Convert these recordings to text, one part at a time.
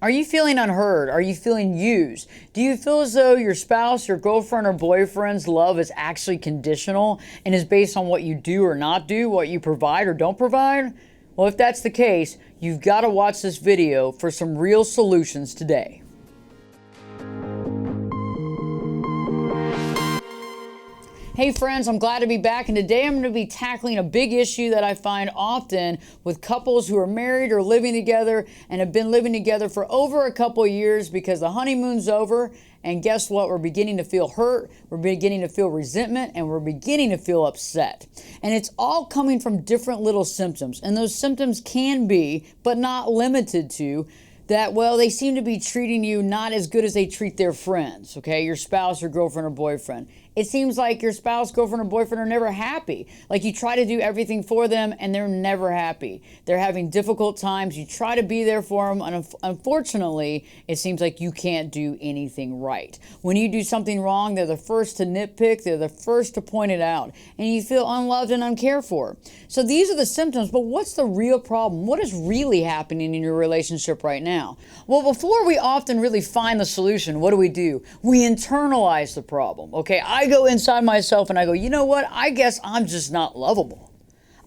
Are you feeling unheard? Are you feeling used? Do you feel as though your spouse, your girlfriend, or boyfriend's love is actually conditional and is based on what you do or not do, what you provide or don't provide? Well, if that's the case, you've got to watch this video for some real solutions today. Hey friends, I'm glad to be back, and today I'm going to be tackling a big issue that I find often with couples who are married or living together and have been living together for over a couple of years because the honeymoon's over, and guess what? We're beginning to feel hurt, we're beginning to feel resentment, and we're beginning to feel upset. And it's all coming from different little symptoms, and those symptoms can be, but not limited to, that, well, they seem to be treating you not as good as they treat their friends, okay? Your spouse or girlfriend or boyfriend. It seems like your spouse, girlfriend, or boyfriend are never happy. Like you try to do everything for them and they're never happy. They're having difficult times. You try to be there for them, and unfortunately, it seems like you can't do anything right. When you do something wrong, they're the first to nitpick. They're the first to point it out. And you feel unloved and uncared for. So these are the symptoms, but what's the real problem? What is really happening in your relationship right now? Well, before we often really find the solution, what do? We internalize the problem, okay? I go inside myself and I go, you know what? I guess I'm just not lovable.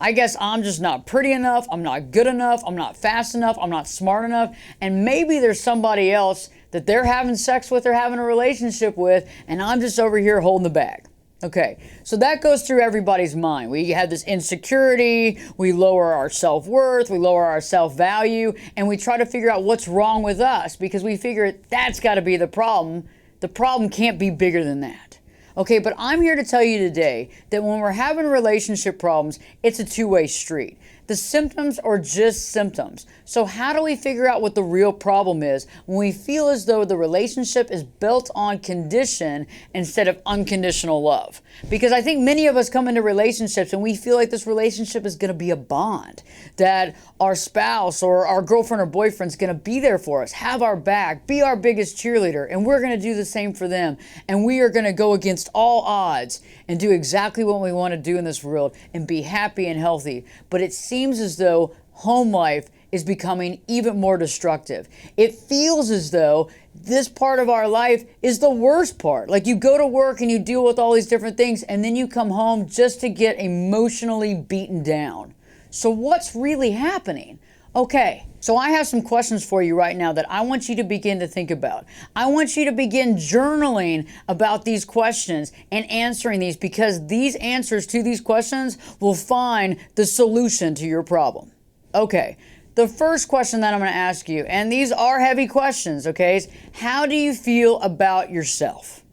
I guess I'm just not pretty enough. I'm not good enough. I'm not fast enough. I'm not smart enough. And maybe there's somebody else that they're having sex with or having a relationship with, and I'm just over here holding the bag. Okay, so that goes through everybody's mind. We have this insecurity, we lower our self-worth, we lower our self-value, and we try to figure out what's wrong with us because we figure that's got to be the problem. The problem can't be bigger than that. Okay, but I'm here to tell you today that when we're having relationship problems, it's a two-way street. The symptoms are just symptoms. So how do we figure out what the real problem is when we feel as though the relationship is built on condition instead of unconditional love? Because I think many of us come into relationships and we feel like this relationship is going to be a bond, that our spouse or our girlfriend or boyfriend is going to be there for us, have our back, be our biggest cheerleader, and we're going to do the same for them. And we are going to go against all odds and do exactly what we want to do in this world and be happy and healthy. But it seems as though home life is becoming even more destructive. It feels as though this part of our life is the worst part. Like you go to work and you deal with all these different things and then you come home just to get emotionally beaten down. So what's really happening? Okay, so I have some questions for you right now that I want you to begin to think about. I want you to begin journaling about these questions and answering these, because these answers to these questions will find the solution to your problem. Okay, the first question that I'm going to ask you, and these are heavy questions, okay, is how do you feel about yourself?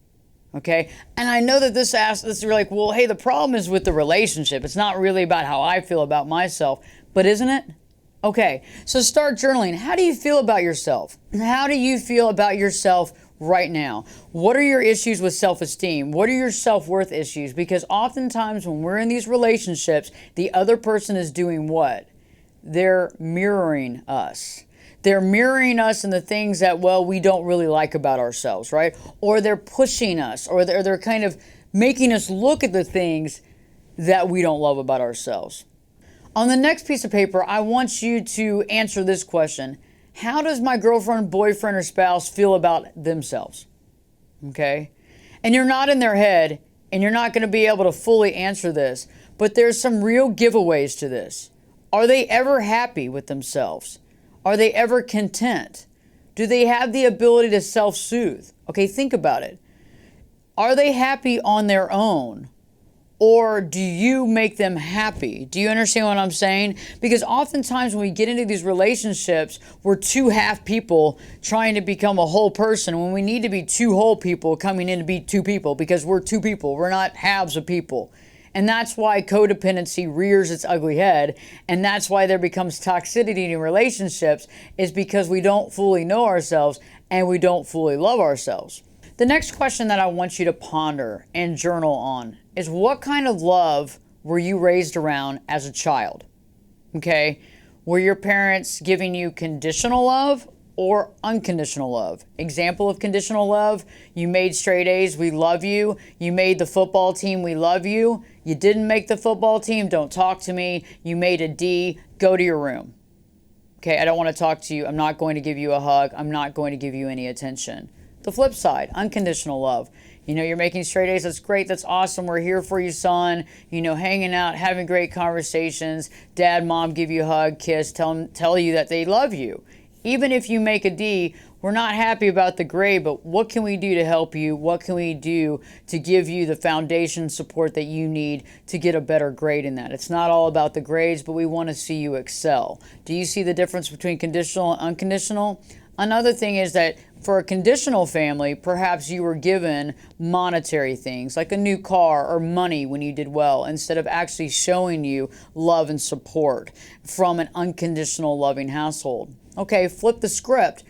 Okay, and I know that this is like, well, hey, the problem is with the relationship. It's not really about how I feel about myself, but isn't it? Okay, so start journaling. How do you feel about yourself? How do you feel about yourself right now? What are your issues with self-esteem? What are your self-worth issues? Because oftentimes when we're in these relationships, the other person is doing what? They're mirroring us. They're mirroring us in the things that, well, we don't really like about ourselves, right? Or they're pushing us, or they're kind of making us look at the things that we don't love about ourselves. On the next piece of paper, I want you to answer this question. How does my girlfriend, boyfriend, or spouse feel about themselves? Okay? And you're not in their head, and you're not going to be able to fully answer this, but there's some real giveaways to this. Are they ever happy with themselves? Are they ever content? Do they have the ability to self-soothe? Okay, think about it. Are they happy on their own? Or do you make them happy? Do you understand what I'm saying? Because oftentimes when we get into these relationships, we're two half people trying to become a whole person when we need to be two whole people coming in to be two people, because we're two people. We're not halves of people. And that's why codependency rears its ugly head. And that's why there becomes toxicity in relationships, is because we don't fully know ourselves and we don't fully love ourselves. The next question that I want you to ponder and journal on is, what kind of love were you raised around as a child? Okay? Were your parents giving you conditional love or unconditional love? Example of conditional love: you made straight A's, we love you. You made the football team, we love you. You didn't make the football team, don't talk to me. You made a D, go to your room. Okay, I don't want to talk to you. I'm not going to give you a hug. I'm not going to give you any attention. The flip side, unconditional love. You're making straight A's. That's great. That's awesome. We're here for you, son. Hanging out, having great conversations. Dad, mom give you a hug, kiss, tell you that they love you. Even if you make a D, we're not happy about the grade, but what can we do to help you? What can we do to give you the foundation support that you need to get a better grade in that? It's not all about the grades, but we want to see you excel. Do you see the difference between conditional and unconditional? Another thing is that for a conditional family, perhaps you were given monetary things like a new car or money when you did well, instead of actually showing you love and support from an unconditional loving household. Okay, flip the script.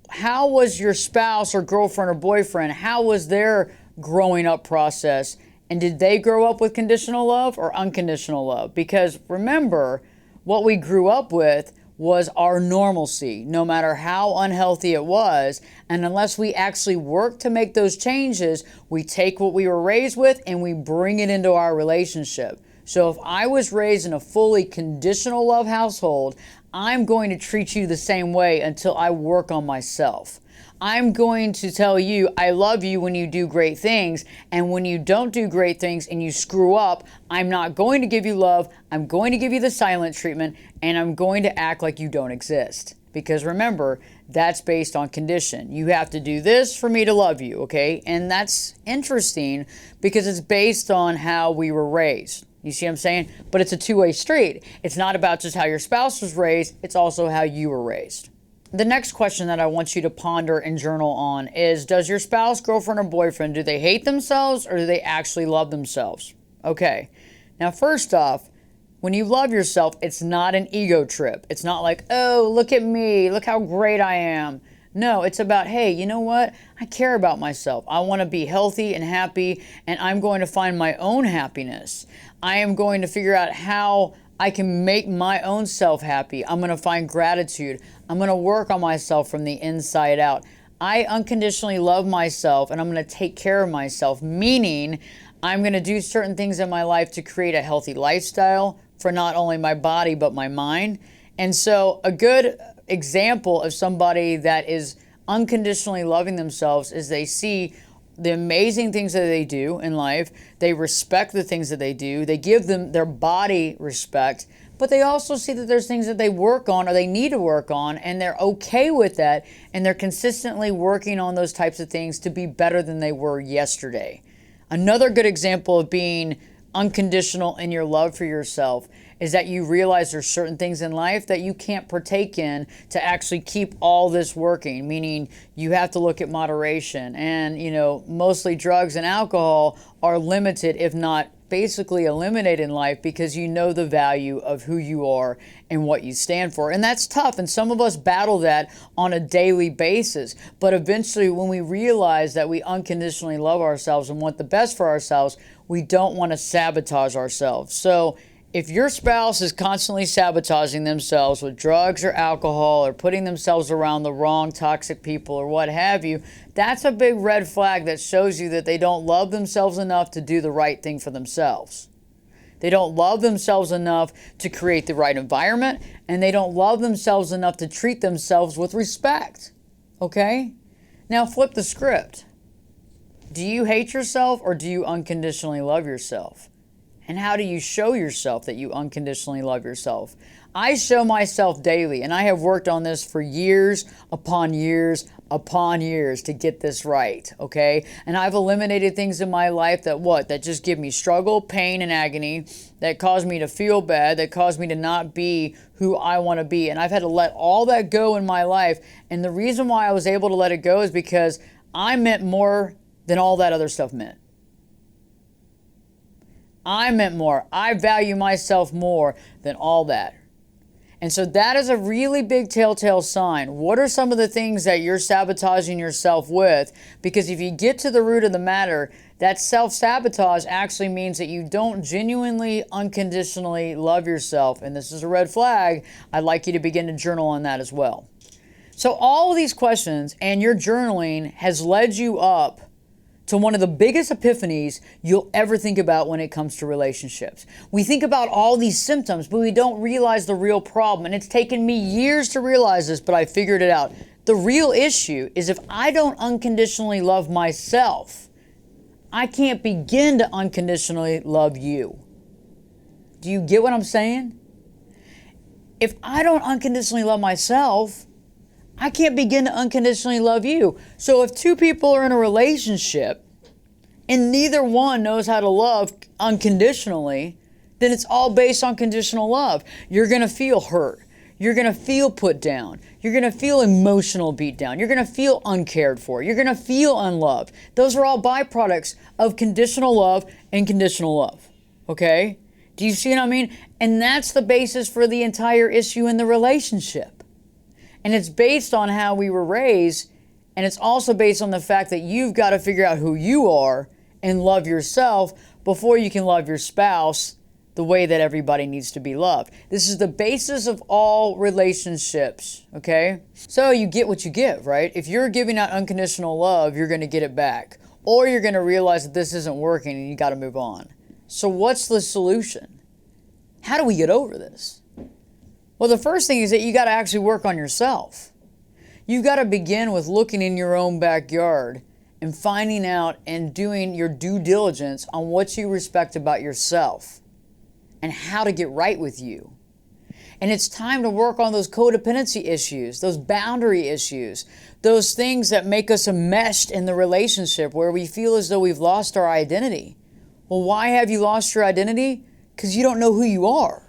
How was your spouse or girlfriend or boyfriend, how was their growing up process? And did they grow up with conditional love or unconditional love? Because remember, what we grew up with was our normalcy, no matter how unhealthy it was. And unless we actually work to make those changes, we take what we were raised with and we bring it into our relationship. So if I was raised in a fully conditional love household, I'm going to treat you the same way until I work on myself. I'm going to tell you I love you when you do great things, and when you don't do great things and you screw up, I'm not going to give you love. I'm going to give you the silent treatment, and I'm going to act like you don't exist. Because remember, that's based on condition. You have to do this for me to love you, okay? And that's interesting because it's based on how we were raised. You see what I'm saying? But it's a two-way street. It's not about just how your spouse was raised, it's also how you were raised. The next question that I want you to ponder and journal on is, does your spouse, girlfriend, or boyfriend, do they hate themselves or do they actually love themselves? Okay. Now, first off, when you love yourself, it's not an ego trip. It's not like, oh, look at me, look how great I am. No, it's about, hey, you know what? I care about myself. I want to be healthy and happy, and I'm going to find my own happiness. I am going to figure out how I can make my own self happy. I'm going to find gratitude. I'm going to work on myself from the inside out. I unconditionally love myself, and I'm going to take care of myself, meaning I'm going to do certain things in my life to create a healthy lifestyle for not only my body, but my mind. And so a good example of somebody that is unconditionally loving themselves is they see the amazing things that they do in life. They respect the things that they do. They give them their body respect, but they also see that there's things that they work on or they need to work on, and they're okay with that, and they're consistently working on those types of things to be better than they were yesterday. Another good example of being unconditional in your love for yourself is that you realize there's certain things in life that you can't partake in to actually keep all this working, meaning you have to look at moderation. And, mostly drugs and alcohol are limited, if not basically eliminated in life, because you know the value of who you are and what you stand for. And that's tough. And some of us battle that on a daily basis. But eventually, when we realize that we unconditionally love ourselves and want the best for ourselves, we don't want to sabotage ourselves. So if your spouse is constantly sabotaging themselves with drugs or alcohol or putting themselves around the wrong toxic people or what have you, that's a big red flag that shows you that they don't love themselves enough to do the right thing for themselves. They don't love themselves enough to create the right environment, and they don't love themselves enough to treat themselves with respect. Okay? Now flip the script. Do you hate yourself or do you unconditionally love yourself? And how do you show yourself that you unconditionally love yourself? I show myself daily, and I have worked on this for years upon years upon years to get this right, okay? And I've eliminated things in my life that just give me struggle, pain, and agony, that cause me to feel bad, that cause me to not be who I want to be. And I've had to let all that go in my life. And the reason why I was able to let it go is because I meant more than all that other stuff meant. I meant more. I value myself more than all that. And so that is a really big telltale sign. What are some of the things that you're sabotaging yourself with? Because if you get to the root of the matter, that self-sabotage actually means that you don't genuinely, unconditionally love yourself. And this is a red flag. I'd like you to begin to journal on that as well. So all of these questions and your journaling has led you up to one of the biggest epiphanies you'll ever think about when it comes to relationships. We think about all these symptoms, but we don't realize the real problem. And it's taken me years to realize this, but I figured it out. The real issue is if I don't unconditionally love myself, I can't begin to unconditionally love you. Do you get what I'm saying? If I don't unconditionally love myself, I can't begin to unconditionally love you. So if two people are in a relationship and neither one knows how to love unconditionally, then it's all based on conditional love. You're going to feel hurt. You're going to feel put down. You're going to feel emotional beat down. You're going to feel uncared for. You're going to feel unloved. Those are all byproducts of conditional love and conditional love. Okay? Do you see what I mean? And that's the basis for the entire issue in the relationship. And it's based on how we were raised, and it's also based on the fact that you've got to figure out who you are and love yourself before you can love your spouse the way that everybody needs to be loved. This is the basis of all relationships, okay? So you get what you give, right? If you're giving out unconditional love, you're going to get it back. Or you're going to realize that this isn't working and you got to move on. So what's the solution? How do we get over this? Well, the first thing is that you got to actually work on yourself. You've got to begin with looking in your own backyard and finding out and doing your due diligence on what you respect about yourself and how to get right with you. And it's time to work on those codependency issues, those boundary issues, those things that make us enmeshed in the relationship where we feel as though we've lost our identity. Well, why have you lost your identity? Because you don't know who you are.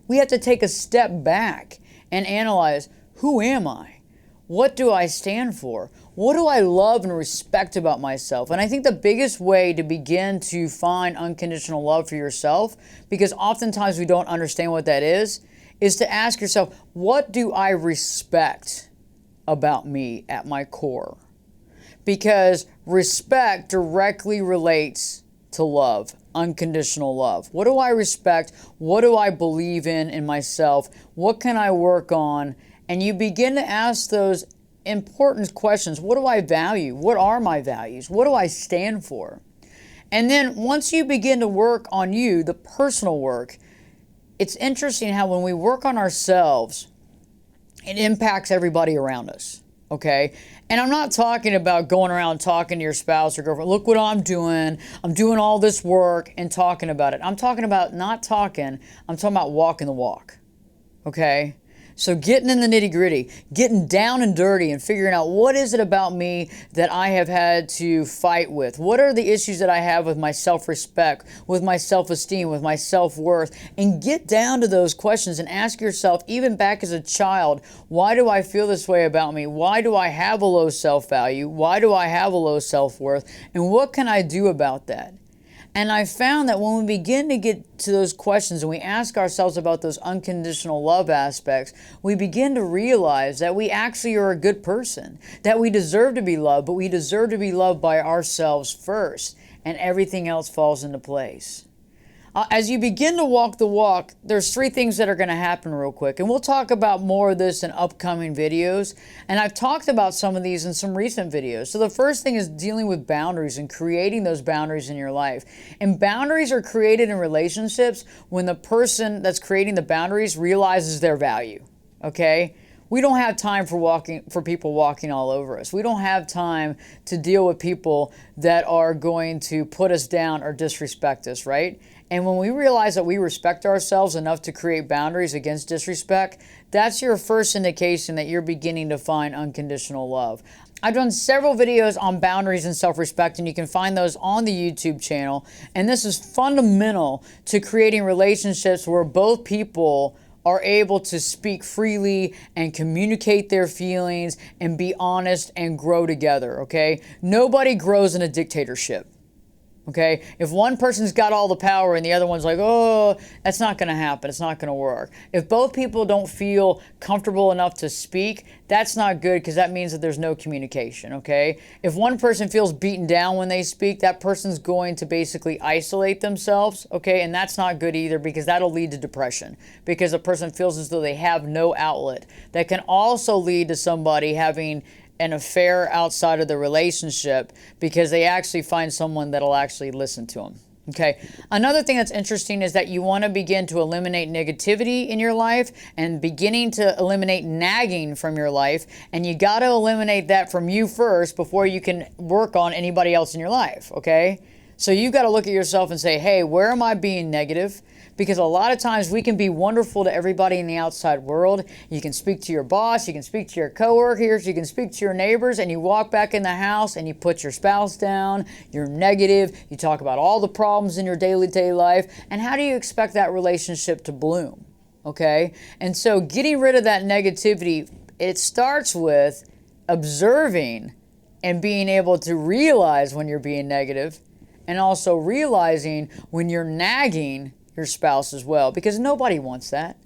We have to take a step back and analyze, who am I? What do I stand for? What do I love and respect about myself? And I think the biggest way to begin to find unconditional love for yourself, because oftentimes we don't understand what that is to ask yourself, what do I respect about me at my core? Because respect directly relates to love. Unconditional love. What do I respect? What do I believe in myself? What can I work on? And you begin to ask those important questions. What do I value? What are my values? What do I stand for? And then once you begin to work on you, the personal work, it's interesting how when we work on ourselves, it impacts everybody around us. Okay? And I'm not talking about going around talking to your spouse or girlfriend, look what I'm doing all this work and talking about it. I'm talking about not talking, I'm talking about walking the walk. Okay? So getting in the nitty gritty, getting down and dirty and figuring out what is it about me that I have had to fight with? What are the issues that I have with my self-respect, with my self-esteem, with my self-worth? And get down to those questions and ask yourself, even back as a child, why do I feel this way about me? Why do I have a low self-value? Why do I have a low self-worth? And what can I do about that? And I found that when we begin to get to those questions and we ask ourselves about those unconditional love aspects, we begin to realize that we actually are a good person, that we deserve to be loved, but we deserve to be loved by ourselves first, and everything else falls into place. As you begin to walk the walk, there's three things that are going to happen real quick. And we'll talk about more of this in upcoming videos. And I've talked about some of these in some recent videos. So the first thing is dealing with boundaries and creating those boundaries in your life. And boundaries are created in relationships when the person that's creating the boundaries realizes their value. Okay? We don't have time for people walking all over us. We don't have time to deal with people that are going to put us down or disrespect us, right? And when we realize that we respect ourselves enough to create boundaries against disrespect, that's your first indication that you're beginning to find unconditional love. I've done several videos on boundaries and self-respect, and you can find those on the YouTube channel. And this is fundamental to creating relationships where both people are able to speak freely and communicate their feelings and be honest and grow together, okay? Nobody grows in a dictatorship. Okay, if one person's got all the power and the other one's like, oh, that's not going to happen. It's not going to work. If both people don't feel comfortable enough to speak, that's not good because that means that there's no communication. Okay, if one person feels beaten down when they speak, that person's going to basically isolate themselves. Okay, and that's not good either because that'll lead to depression because a person feels as though they have no outlet. That can also lead to somebody having an affair outside of the relationship because they actually find someone that'll actually listen to them. Okay. Another thing that's interesting is that you want to begin to eliminate negativity in your life and beginning to eliminate nagging from your life. And you got to eliminate that from you first before you can work on anybody else in your life. Okay. So you've got to look at yourself and say, hey, where am I being negative? Because a lot of times we can be wonderful to everybody in the outside world. You can speak to your boss, you can speak to your coworkers, you can speak to your neighbors, and you walk back in the house and you put your spouse down, you're negative, you talk about all the problems in your daily life, and how do you expect that relationship to bloom? Okay? And so getting rid of that negativity, it starts with observing and being able to realize when you're being negative, and also realizing when you're nagging your spouse as well, because nobody wants that.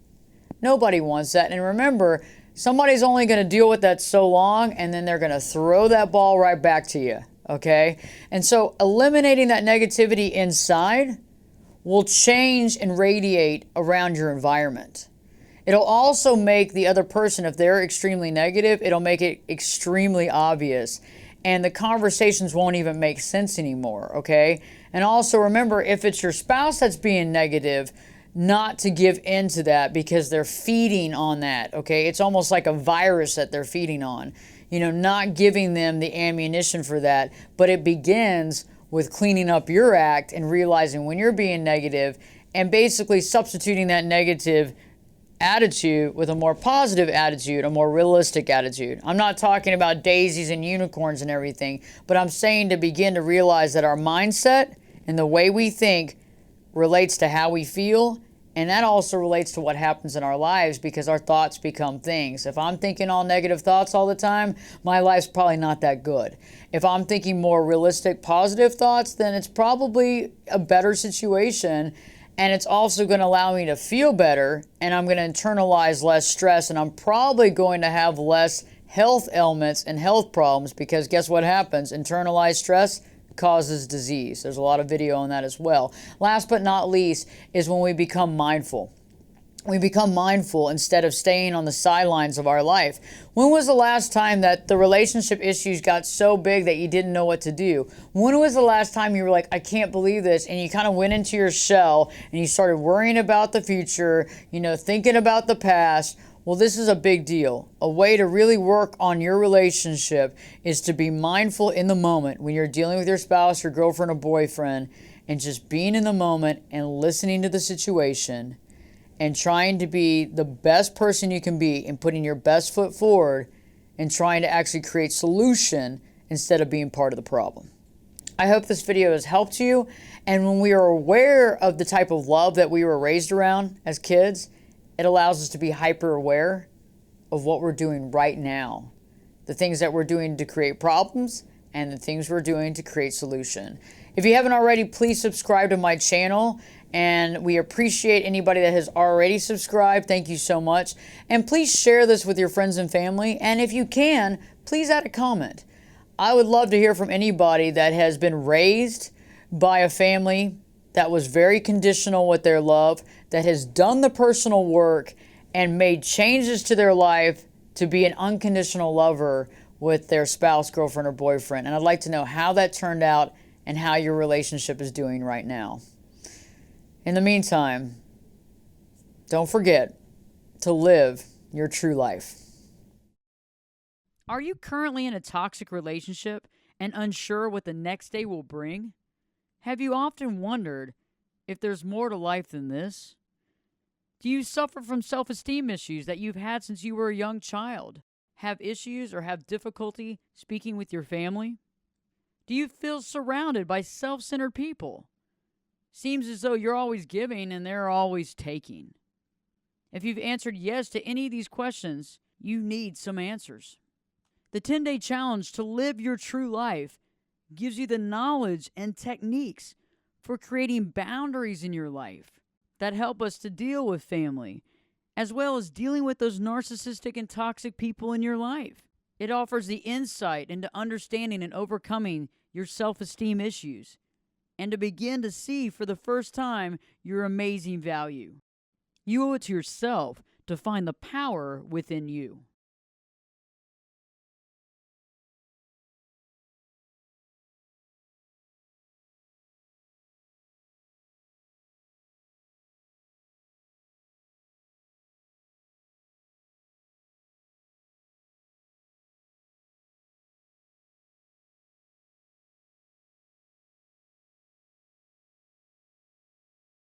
Nobody wants that. And remember, somebody's only going to deal with that so long, and then they're going to throw that ball right back to you. Okay? And so eliminating that negativity inside will change and radiate around your environment. It'll also make the other person, if they're extremely negative, it'll make it extremely obvious. And the conversations won't even make sense anymore, okay? And also remember, if it's your spouse that's being negative, not to give in to that because they're feeding on that, okay? It's almost like a virus that they're feeding on. You know, not giving them the ammunition for that, but it begins with cleaning up your act and realizing when you're being negative and basically substituting that negative attitude with a more positive attitude, a more realistic attitude. I'm not talking about daisies and unicorns and everything, but I'm saying to begin to realize that our mindset and the way we think relates to how we feel, and that also relates to what happens in our lives because our thoughts become things. If I'm thinking all negative thoughts all the time, my life's probably not that good. If I'm thinking more realistic, positive thoughts, then it's probably a better situation. And it's also going to allow me to feel better, and I'm going to internalize less stress, and I'm probably going to have less health ailments and health problems because guess what happens? Internalized stress causes disease. There's a lot of video on that as well. Last but not least is when we become mindful. We become mindful instead of staying on the sidelines of our life. When was the last time that the relationship issues got so big that you didn't know what to do? When was the last time you were like, I can't believe this, and you kind of went into your shell and you started worrying about the future, you know, thinking about the past? Well, this is a big deal. A way to really work on your relationship is to be mindful in the moment when you're dealing with your spouse, your girlfriend, or boyfriend, and just being in the moment and listening to the situation and trying to be the best person you can be and putting your best foot forward and trying to actually create solution instead of being part of the problem. I hope this video has helped you. And when we are aware of the type of love that we were raised around as kids, it allows us to be hyper aware of what we're doing right now. The things that we're doing to create problems and the things we're doing to create solution. If you haven't already, please subscribe to my channel. And we appreciate anybody that has already subscribed. Thank you so much. And please share this with your friends and family. And if you can, please add a comment. I would love to hear from anybody that has been raised by a family that was very conditional with their love, that has done the personal work and made changes to their life to be an unconditional lover with their spouse, girlfriend, or boyfriend. And I'd like to know how that turned out and how your relationship is doing right now. In the meantime, don't forget to live your true life. Are you currently in a toxic relationship and unsure what the next day will bring? Have you often wondered if there's more to life than this? Do you suffer from self-esteem issues that you've had since you were a young child? Have issues or have difficulty speaking with your family? Do you feel surrounded by self-centered people? Seems as though you're always giving and they're always taking. If you've answered yes to any of these questions, you need some answers. The 10-day challenge to live your true life gives you the knowledge and techniques for creating boundaries in your life that help us to deal with family, as well as dealing with those narcissistic and toxic people in your life. It offers the insight into understanding and overcoming your self-esteem issues, and to begin to see for the first time your amazing value. You owe it to yourself to find the power within you.